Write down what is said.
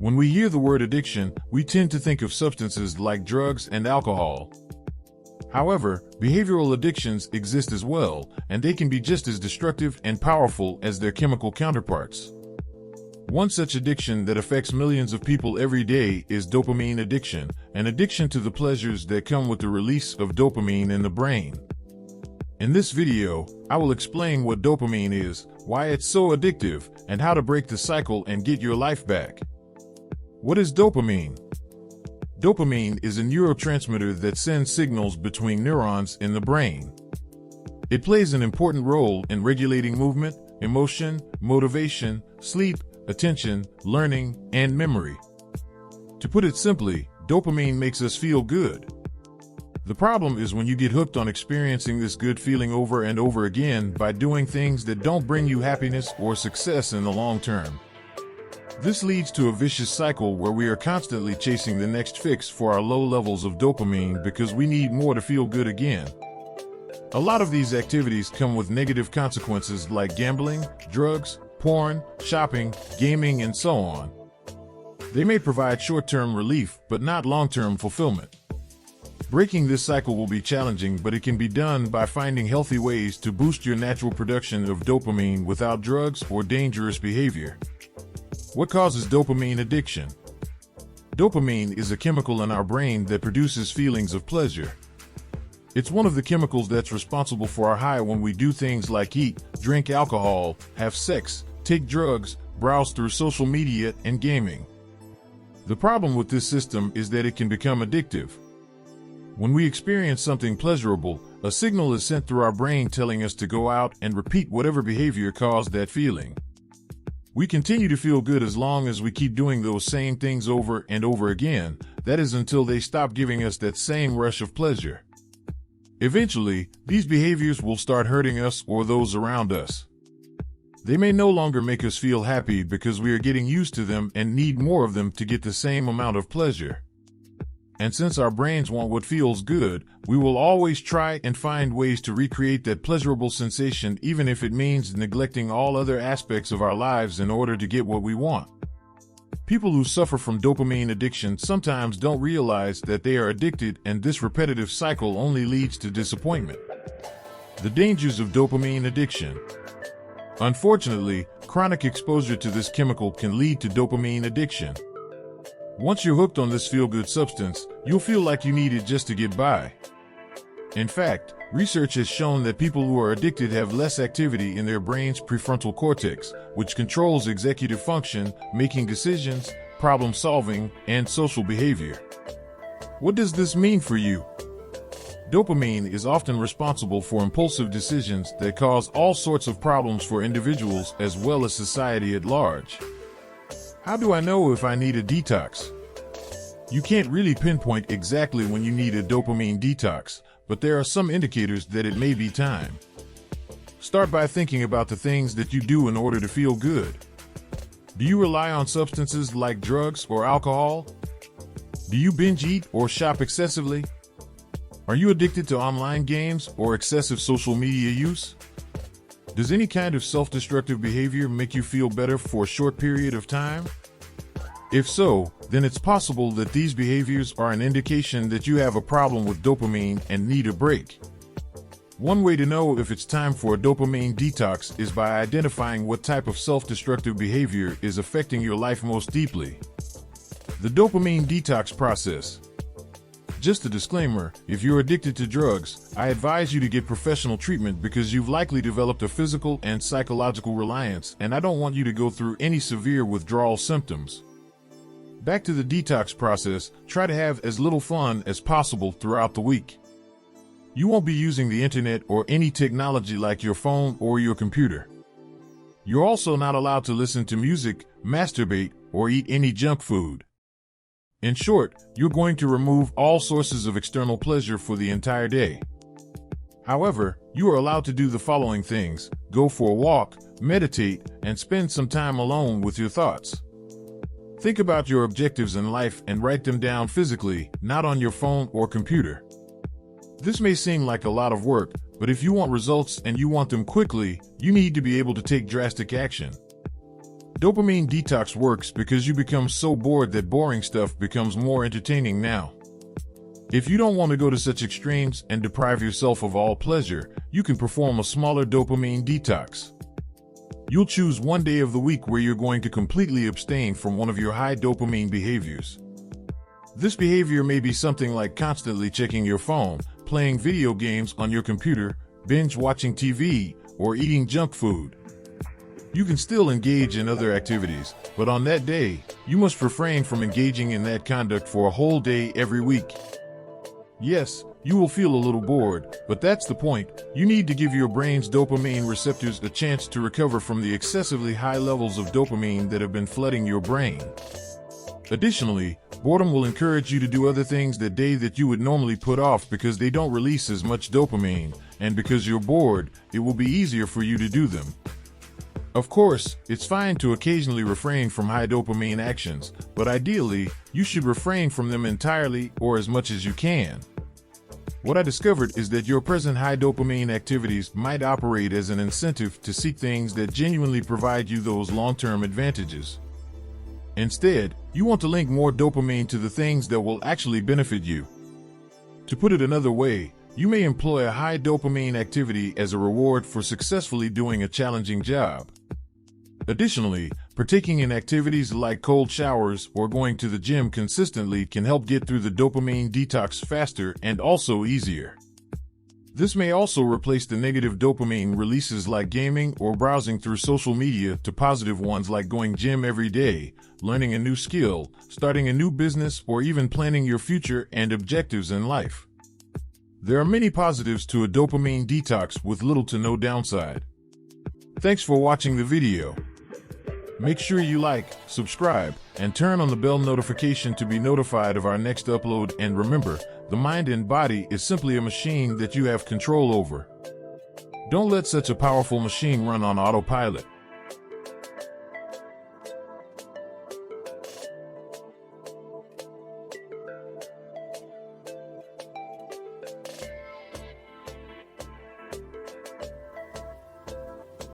When we hear the word addiction, we tend to think of substances like drugs and alcohol. However, behavioral addictions exist as well, and they can be just as destructive and powerful as their chemical counterparts. One such addiction that affects millions of people every day is dopamine addiction, an addiction to the pleasures that come with the release of dopamine in the brain. In this video, I will explain what dopamine is, why it's so addictive, and how to break the cycle and get your life back. What is dopamine? Dopamine is a neurotransmitter that sends signals between neurons in the brain. It plays an important role in regulating movement, emotion, motivation, sleep, attention, learning, and memory. To put it simply, dopamine makes us feel good. The problem is when you get hooked on experiencing this good feeling over and over again by doing things that don't bring you happiness or success in the long term. This leads to a vicious cycle where we are constantly chasing the next fix for our low levels of dopamine because we need more to feel good again. A lot of these activities come with negative consequences like gambling, drugs, porn, shopping, gaming, and so on. They may provide short-term relief, but not long-term fulfillment. Breaking this cycle will be challenging, but it can be done by finding healthy ways to boost your natural production of dopamine without drugs or dangerous behavior. What causes dopamine addiction? Dopamine is a chemical in our brain that produces feelings of pleasure. It's one of the chemicals that's responsible for our high when we do things like eat, drink alcohol, have sex, take drugs, browse through social media, and gaming. The problem with this system is that it can become addictive. When we experience something pleasurable, a signal is sent through our brain telling us to go out and repeat whatever behavior caused that feeling. We continue to feel good as long as we keep doing those same things over and over again, that is until they stop giving us that same rush of pleasure. Eventually, these behaviors will start hurting us or those around us. They may no longer make us feel happy because we are getting used to them and need more of them to get the same amount of pleasure. And since our brains want what feels good, we will always try and find ways to recreate that pleasurable sensation even if it means neglecting all other aspects of our lives in order to get what we want. People who suffer from dopamine addiction sometimes don't realize that they are addicted, and this repetitive cycle only leads to disappointment. The dangers of dopamine addiction. Unfortunately, chronic exposure to this chemical can lead to dopamine addiction. Once you're hooked on this feel-good substance, you'll feel like you need it just to get by. In fact, research has shown that people who are addicted have less activity in their brain's prefrontal cortex, which controls executive function, making decisions, problem solving, and social behavior. What does this mean for you? Dopamine is often responsible for impulsive decisions that cause all sorts of problems for individuals as well as society at large. How do I know if I need a detox? You can't really pinpoint exactly when you need a dopamine detox, but there are some indicators that it may be time. Start by thinking about the things that you do in order to feel good. Do you rely on substances like drugs or alcohol? Do you binge eat or shop excessively? Are you addicted to online games or excessive social media use? Does any kind of self-destructive behavior make you feel better for a short period of time? If so, then it's possible that these behaviors are an indication that you have a problem with dopamine and need a break. One way to know if it's time for a dopamine detox is by identifying what type of self-destructive behavior is affecting your life most deeply. The dopamine detox process. Just a disclaimer, if you're addicted to drugs, I advise you to get professional treatment because you've likely developed a physical and psychological reliance, and I don't want you to go through any severe withdrawal symptoms. Back to the detox process, try to have as little fun as possible throughout the week. You won't be using the internet or any technology like your phone or your computer. You're also not allowed to listen to music, masturbate, or eat any junk food. In short, you're going to remove all sources of external pleasure for the entire day. However, you are allowed to do the following things: go for a walk, meditate, and spend some time alone with your thoughts. Think about your objectives in life and write them down physically, not on your phone or computer. This may seem like a lot of work, but if you want results and you want them quickly, you need to be able to take drastic action. Dopamine detox works because you become so bored that boring stuff becomes more entertaining now. If you don't want to go to such extremes and deprive yourself of all pleasure, you can perform a smaller dopamine detox. You'll choose one day of the week where you're going to completely abstain from one of your high dopamine behaviors. This behavior may be something like constantly checking your phone, playing video games on your computer, binge watching TV, or eating junk food. You can still engage in other activities, but on that day, you must refrain from engaging in that conduct for a whole day every week. Yes, you will feel a little bored, but that's the point. You need to give your brain's dopamine receptors a chance to recover from the excessively high levels of dopamine that have been flooding your brain. Additionally, boredom will encourage you to do other things that day that you would normally put off because they don't release as much dopamine, and because you're bored, it will be easier for you to do them. Of course, it's fine to occasionally refrain from high dopamine actions, but ideally, you should refrain from them entirely or as much as you can. What I discovered is that your present high dopamine activities might operate as an incentive to seek things that genuinely provide you those long-term advantages. Instead, you want to link more dopamine to the things that will actually benefit you. To put it another way, you may employ a high dopamine activity as a reward for successfully doing a challenging job. Additionally, partaking in activities like cold showers or going to the gym consistently can help get through the dopamine detox faster and also easier. This may also replace the negative dopamine releases like gaming or browsing through social media to positive ones like going gym every day, learning a new skill, starting a new business, or even planning your future and objectives in life. There are many positives to a dopamine detox with little to no downside. Thanks for watching the video. Make sure you like, subscribe, and turn on the bell notification to be notified of our next upload. And remember, the mind and body is simply a machine that you have control over. Don't let such a powerful machine run on autopilot.